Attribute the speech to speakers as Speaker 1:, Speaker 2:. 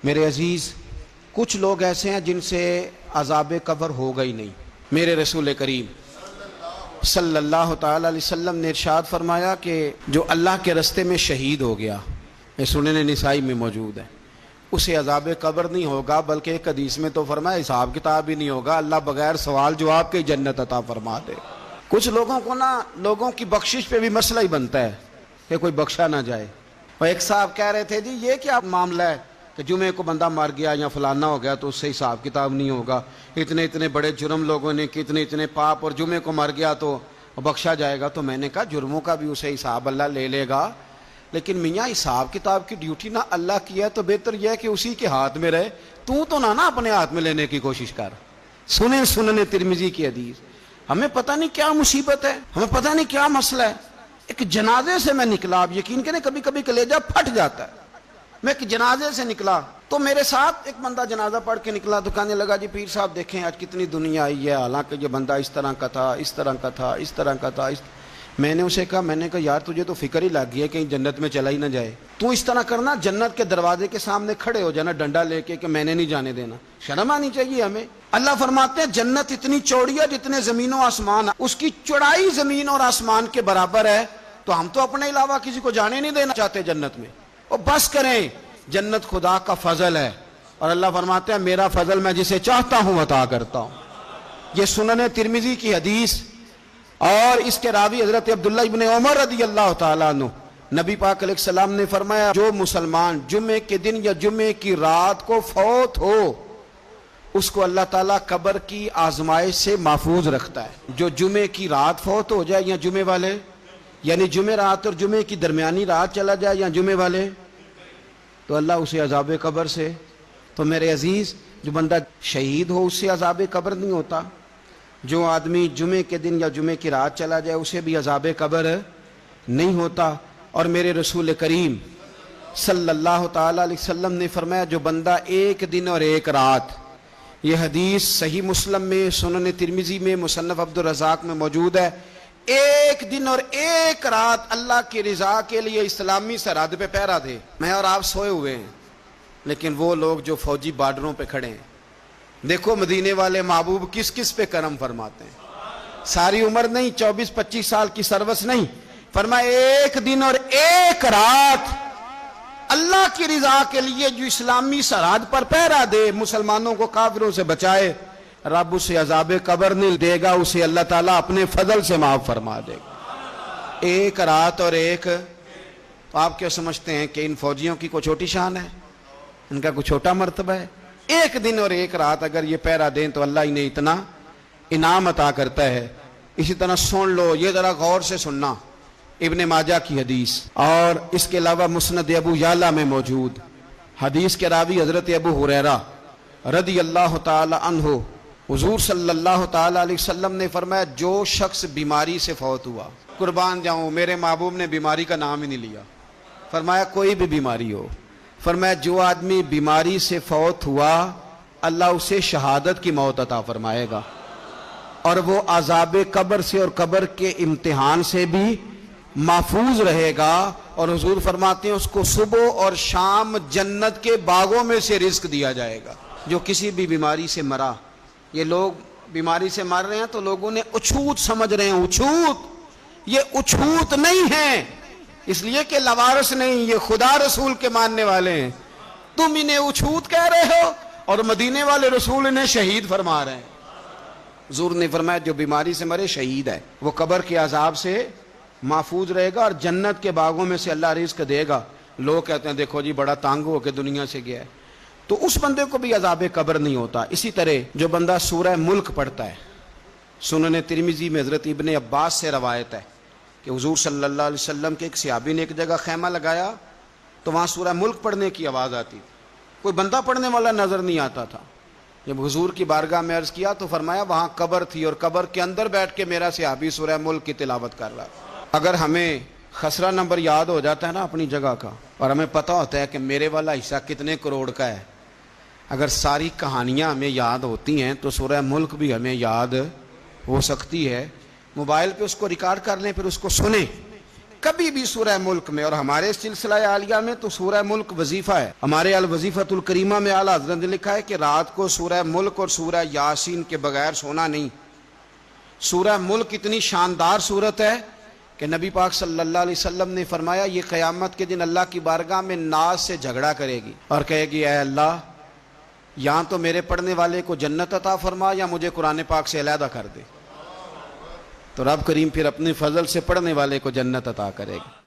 Speaker 1: میرے عزیز، کچھ لوگ ایسے ہیں جن سے عذاب قبر ہوگا ہی نہیں۔ میرے رسول کریم صلی اللہ تعالی علیہ وسلم نے ارشاد فرمایا کہ جو اللہ کے رستے میں شہید ہو گیا، یہ سنن نسائی میں موجود ہے، اسے عذاب قبر نہیں ہوگا، بلکہ ایک حدیث میں تو فرمایا حساب کتاب ہی نہیں ہوگا، اللہ بغیر سوال جواب کے جنت عطا فرما دے۔ کچھ لوگوں کو لوگوں کی بخشش پہ بھی مسئلہ ہی بنتا ہے کہ کوئی بخشا نہ جائے۔ اور ایک صاحب کہہ رہے تھے جی یہ کیا معاملہ ہے کہ جمعے کو بندہ مر گیا یا فلانا ہو گیا تو اس سے حساب کتاب نہیں ہوگا، اتنے بڑے جرم لوگوں نے کہ اتنے پاپ، اور جمعے کو مر گیا تو بخشا جائے گا۔ تو میں نے کہا جرموں کا بھی اسے حساب اللہ لے لے گا، لیکن میاں حساب کتاب کی ڈیوٹی نہ اللہ کی ہے تو بہتر یہ ہے کہ اسی کے ہاتھ میں رہے، تو نہ اپنے ہاتھ میں لینے کی کوشش کر۔ سنن ترمذی کی حدیث۔ ہمیں پتہ نہیں کیا مصیبت ہے، ہمیں پتہ نہیں کیا مسئلہ ہے۔ ایک جنازے سے میں نکلا، آپ یقین کریں کبھی کبھی کلیجہ پھٹ جاتا ہے۔ میں ایک جنازے سے نکلا تو میرے ساتھ ایک بندہ جنازہ پڑھ کے نکلا تو کہنے لگا جی پیر صاحب دیکھیں آج کتنی دنیا آئی ہے، حالانکہ یہ بندہ اس طرح کا تھا، اس طرح کا تھا، اس طرح کا تھا۔ میں نے اسے کہا یار تجھے تو فکر ہی لگ گئی ہے کہیں جنت میں چلا ہی نہ جائے، تو اس طرح کرنا جنت کے دروازے کے سامنے کھڑے ہو جانا ڈنڈا لے کے کہ میں نے نہیں جانے دینا۔ شرم آنی چاہیے ہمیں۔ اللہ فرماتے ہیں جنت اتنی چوڑی ہے جتنے زمین و آسمان، اس کی چوڑائی زمین اور آسمان کے برابر ہے، تو ہم تو اپنے علاوہ کسی کو جانے نہیں دینا چاہتے جنت میں۔ اور بس کریں، جنت خدا کا فضل ہے، اور اللہ فرماتے ہیں میرا فضل میں جسے چاہتا ہوں عطا کرتا ہوں۔ یہ سنن ترمذی کی حدیث، اور اس کے راوی حضرت عبداللہ ابن عمر رضی اللہ تعالیٰ عنہ، نبی پاک علیہ السلام نے فرمایا جو مسلمان جمعے کے دن یا جمعے کی رات کو فوت ہو اس کو اللہ تعالیٰ قبر کی آزمائش سے محفوظ رکھتا ہے۔ جو جمعے کی رات فوت ہو جائے یا جمعے والے، یعنی جمعے رات اور جمعے کی درمیانی رات چلا جائے یا جمعے والے، تو اللہ اسے عذاب قبر سے، تو میرے عزیز جو بندہ شہید ہو اس سے عذاب قبر نہیں ہوتا، جو آدمی جمعے کے دن یا جمعے کی رات چلا جائے اسے بھی عذاب قبر نہیں ہوتا۔ اور میرے رسول کریم صلی اللہ تعالیٰ علیہ وسلم نے فرمایا جو بندہ ایک دن اور ایک رات، یہ حدیث صحیح مسلم میں، سنن ترمذی میں، مصنف عبدالرزاق میں موجود ہے، ایک دن اور ایک رات اللہ کی رضا کے لیے اسلامی سرحد پہ پہرا دے۔ میں اور آپ سوئے ہوئے ہیں، لیکن وہ لوگ جو فوجی بارڈروں پہ کھڑے ہیں، دیکھو مدینے والے محبوب کس کس پہ کرم فرماتے ہیں۔ ساری عمر نہیں، 24-25 سال کی سروس نہیں، فرمایا ایک دن اور ایک رات اللہ کی رضا کے لیے جو اسلامی سرحد پر پہرا دے، مسلمانوں کو کافروں سے بچائے، رب اسے عذاب قبر نہیں دے گا، اسے اللہ تعالیٰ اپنے فضل سے معاف فرما دے گا۔ ایک رات اور ایک، آپ کیا سمجھتے ہیں کہ ان فوجیوں کی کوئی چھوٹی شان ہے، ان کا کوئی چھوٹا مرتبہ ہے؟ ایک دن اور ایک رات اگر یہ پہرا دیں تو اللہ انہیں اتنا انعام عطا کرتا ہے۔ اسی طرح سن لو، یہ ذرا غور سے سننا، ابن ماجہ کی حدیث، اور اس کے علاوہ مسند ابو یعلا میں موجود حدیث کے راوی حضرت ابو ہریرہ رضی اللہ تعالی عنہ، حضور صلی اللہ تعالی علیہ وسلم نے فرمایا جو شخص بیماری سے فوت ہوا، قربان جاؤں میرے محبوب نے بیماری کا نام ہی نہیں لیا، فرمایا کوئی بھی بیماری ہو، فرمایا جو آدمی بیماری سے فوت ہوا اللہ اسے شہادت کی موت عطا فرمائے گا، اور وہ عذاب قبر سے اور قبر کے امتحان سے بھی محفوظ رہے گا، اور حضور فرماتے ہیں اس کو صبح اور شام جنت کے باغوں میں سے رزق دیا جائے گا۔ جو کسی بھی بیماری سے مرا، یہ لوگ بیماری سے مر رہے ہیں تو لوگوں نے اچھوت سمجھ رہے ہیں، اچھوت، یہ اچھوت نہیں ہے، اس لیے کہ لوارث نہیں، یہ خدا رسول کے ماننے والے ہیں، تم انہیں اچھوت کہہ رہے ہو اور مدینے والے رسول انہیں شہید فرما رہے ہیں۔ حضور نے فرمایا جو بیماری سے مرے شہید ہے، وہ قبر کے عذاب سے محفوظ رہے گا اور جنت کے باغوں میں سے اللہ رزق دے گا۔ لوگ کہتے ہیں دیکھو جی بڑا تانگ ہو کے دنیا سے گیا ہے، تو اس بندے کو بھی عذاب قبر نہیں ہوتا۔ اسی طرح جو بندہ سورہ ملک پڑھتا ہے، سنن ترمذی میں حضرت ابن عباس سے روایت ہے کہ حضور صلی اللہ علیہ وسلم کے ایک صحابی نے ایک جگہ خیمہ لگایا تو وہاں سورہ ملک پڑھنے کی آواز آتی تھی، کوئی بندہ پڑھنے والا نظر نہیں آتا تھا۔ جب حضور کی بارگاہ میں عرض کیا تو فرمایا وہاں قبر تھی اور قبر کے اندر بیٹھ کے میرا صحابی سورہ ملک کی تلاوت کر رہا۔ اگر ہمیں خسرہ نمبر یاد ہو جاتا ہے نا اپنی جگہ کا، اور ہمیں پتہ ہوتا ہے کہ میرے والا حصہ کتنے کروڑ کا ہے، اگر ساری کہانیاں ہمیں یاد ہوتی ہیں تو سورہ ملک بھی ہمیں یاد ہو سکتی ہے۔ موبائل پہ اس کو ریکارڈ کر لیں، پھر اس کو سنیں، کبھی بھی سورہ ملک میں، اور ہمارے سلسلہ عالیہ میں تو سورہ ملک وظیفہ ہے، ہمارے الوظیفۃ الکریمہ میں اعلیٰ حضرت نے لکھا ہے کہ رات کو سورہ ملک اور سورہ یاسین کے بغیر سونا نہیں۔ سورہ ملک اتنی شاندار سورت ہے کہ نبی پاک صلی اللہ علیہ وسلم نے فرمایا یہ قیامت کے دن اللہ کی بارگاہ میں ناز سے جھگڑا کرے گی اور کہے گی اے اللہ، یہاں تو میرے پڑھنے والے کو جنت عطا فرما یا مجھے قرآن پاک سے علیحدہ کر دے۔ تو رب کریم پھر اپنے فضل سے پڑھنے والے کو جنت عطا کرے گا۔